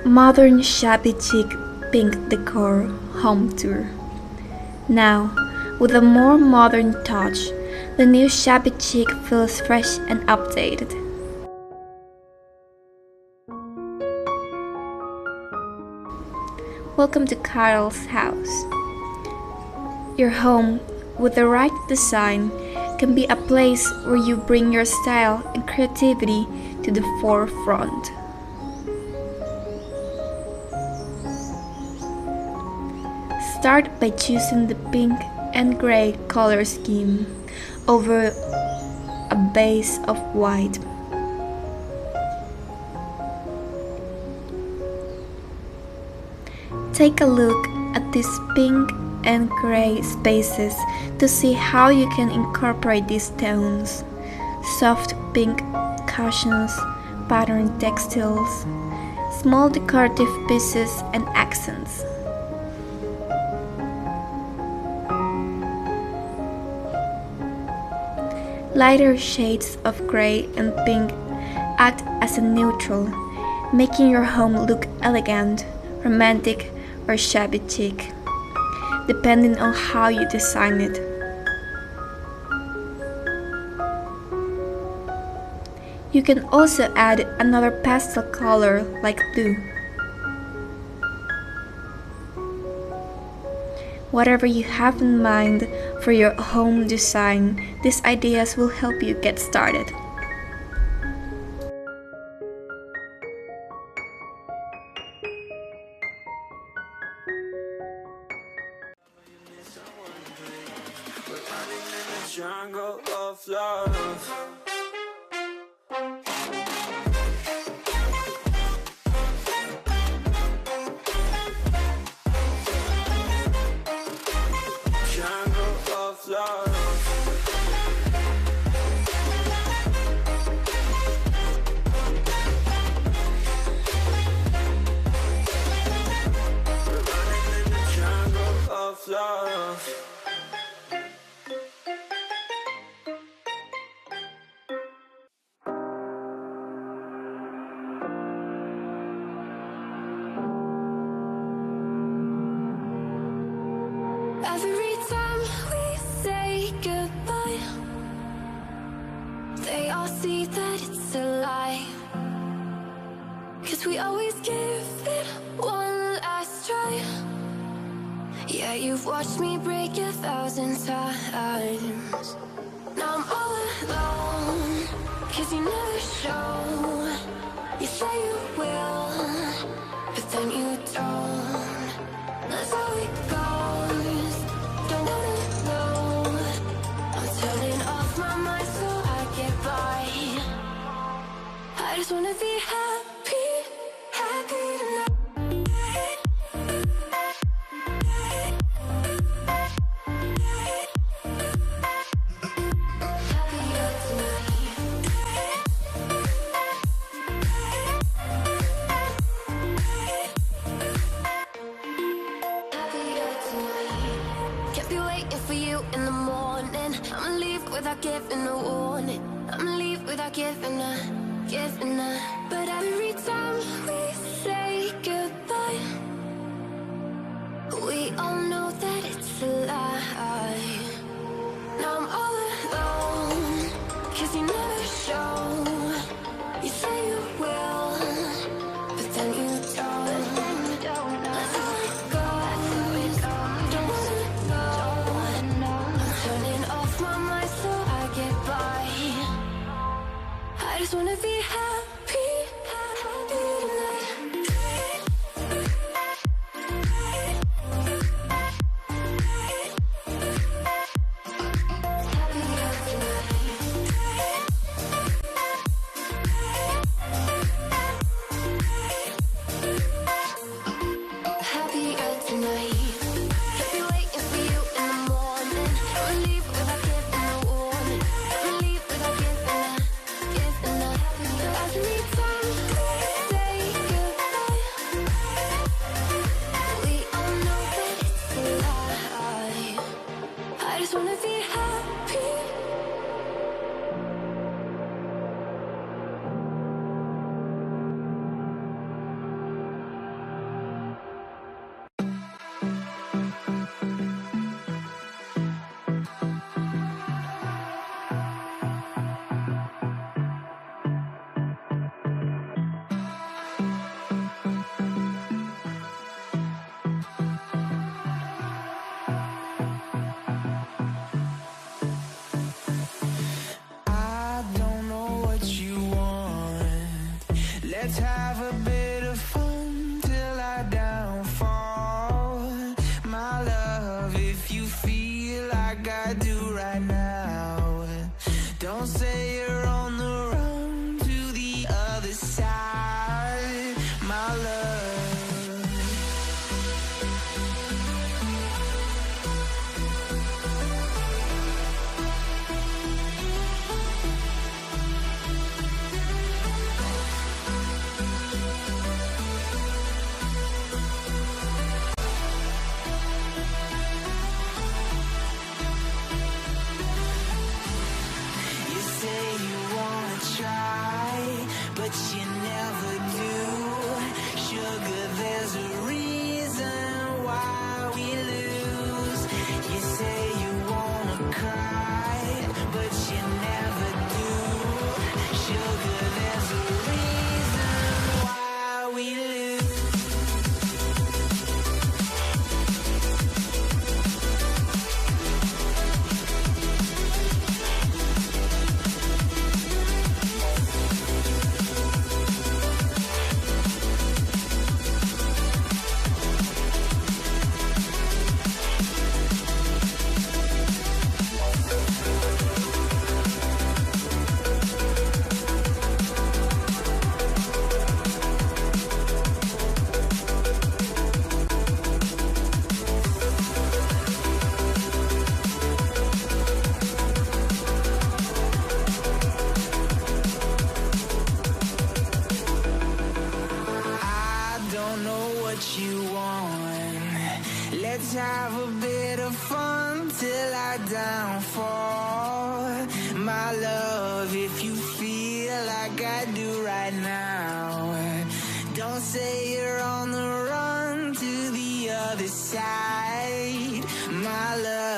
Modern Shabby Chic Pink Decor Home Tour. Now, with a more modern touch, the new Shabby Chic feels fresh and updated. Welcome to Carol's house. Your home, with the right design, can be a place where you bring your style and creativity to the forefront. Start by choosing the pink and gray color scheme over a base of white. Take a look at these pink and gray spaces to see how you can incorporate these tones. Soft pink cushions, patterned textiles, small decorative pieces and accents. Lighter shades of gray and pink act as a neutral, making your home look elegant, romantic, or shabby chic, depending on how you design it. You can also add another pastel color like blue. Whatever you have in mind for your home design, these ideas will help you get started. Jungle of love. Love. Every time we say goodbye, they all see that it's a lie. 'Cause we always give it one last try. Yeah, you've watched me break 1,000 times. Now I'm all alone, 'cause you never show. You say you will, but then you don't. That's how it goes. Don't wanna know. I'm turning off my mind so I get by. I just wanna be happy, happy tonight. For you in the morning, I'ma leave without giving a warning. I'ma leave without giving a. But every time we say goodbye, we all know that it's a lie. Now I'm all alone, 'cause you never show. You say you will, but then you don't. That's how it goes. Don't wanna know. Turning off my mind so I get by. I just wanna be happy, happy tonight. Happier tonight. Kept me waiting for you in the morning. I'ma leave without giving a warning. I'ma leave without giving a. As we Let's have a bit of fun till I downfall. My love, if you feel like I do right now, don't say you're on the run to the other side, my love. But you never do. Sugar, there's a reason why we lose. You say you wanna cry, but you never do. Sugar, there's a reason why we lose. Let's have a bit of fun till I downfall. My love, if you feel like I do right now, don't say you're on the run to the other side, my love.